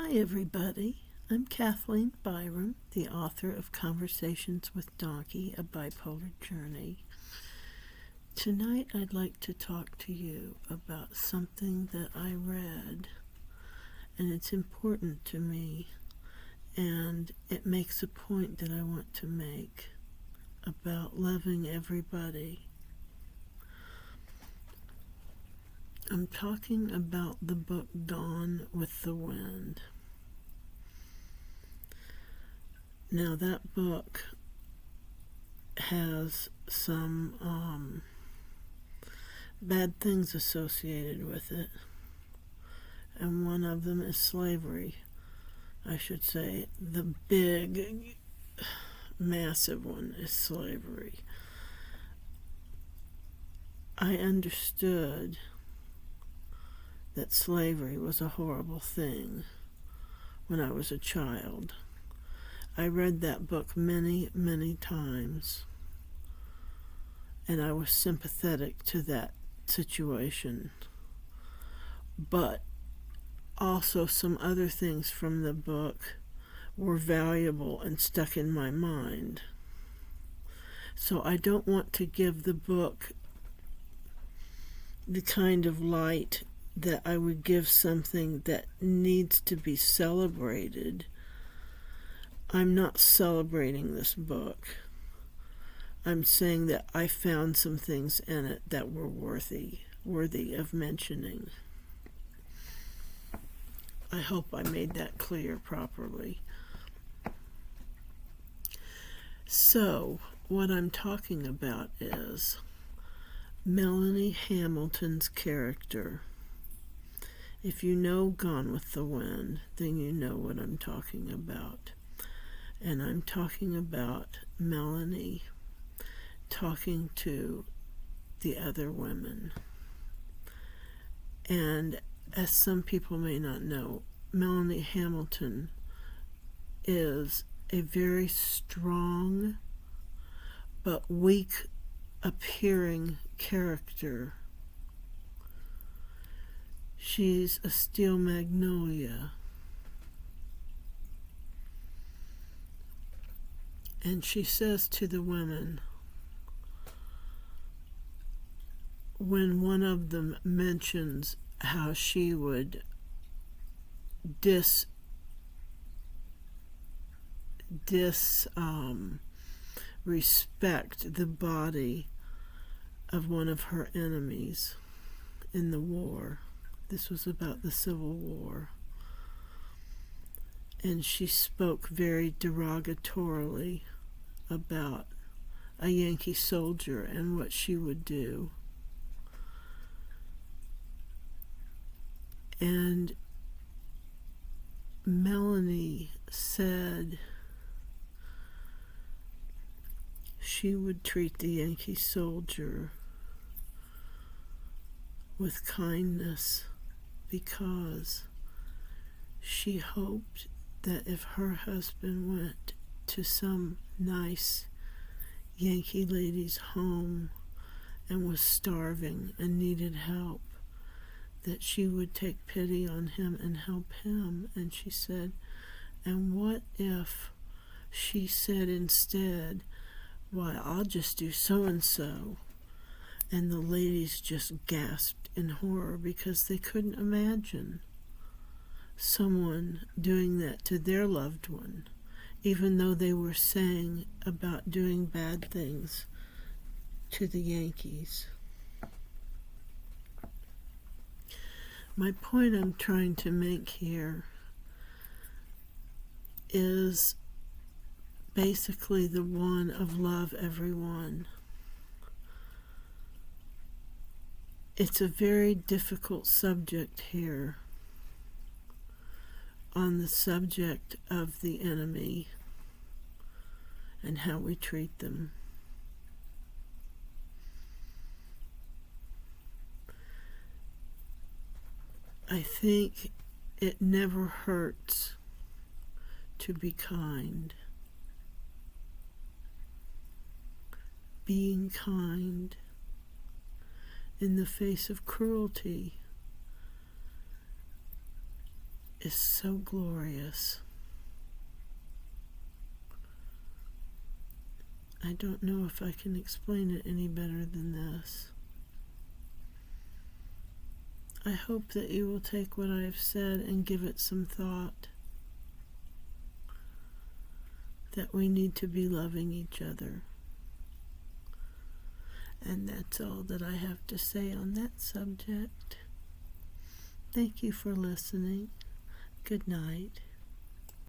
Hi everybody, I'm Kathleen Byram, the author of Conversations with Donkey, a Bipolar Journey. Tonight I'd like to talk to you about something that I read, and it's important to me, and it makes a point that I want to make about loving everybody. I'm talking about the book Gone with the Wind. Now that book has some bad things associated with it, and one of them is slavery. I should say the big, massive one is slavery. I understood that slavery was a horrible thing when I was a child. I read that book many, many times, and I was sympathetic to that situation. But also some other things from the book were valuable and stuck in my mind. So I don't want to give the book the kind of light that I would give something that needs to be celebrated. I'm not celebrating this book. I'm saying that I found some things in it that were worthy of mentioning. I hope I made that clear properly. So, what I'm talking about is Melanie Hamilton's character. If you know Gone with the Wind, then you know what I'm talking about. And I'm talking about Melanie talking to the other women. And as some people may not know, Melanie Hamilton is a very strong but weak appearing character. She's a steel magnolia. And she says to the women, when one of them mentions how she would respect the body of one of her enemies in the war. This was about the Civil War. And she spoke very derogatorily about a Yankee soldier and what she would do. And Melanie said she would treat the Yankee soldier with kindness because she hoped that if her husband went to some nice Yankee lady's home and was starving and needed help, that she would take pity on him and help him. And she said, and what if she said instead, why, I'll just do so-and-so. And the ladies just gasped in horror because they couldn't imagine someone doing that to their loved one, even though they were saying about doing bad things to the Yankees. My point I'm trying to make here is basically the one of love everyone. It's a very difficult subject here on the subject of the enemy and how we treat them. I think it never hurts to be kind. Being kind in the face of cruelty is so glorious. I don't know if I can explain it any better than this. I hope that you will take what I have said and give it some thought. That we need to be loving each other. And that's all that I have to say on that subject. Thank you for listening. Good night.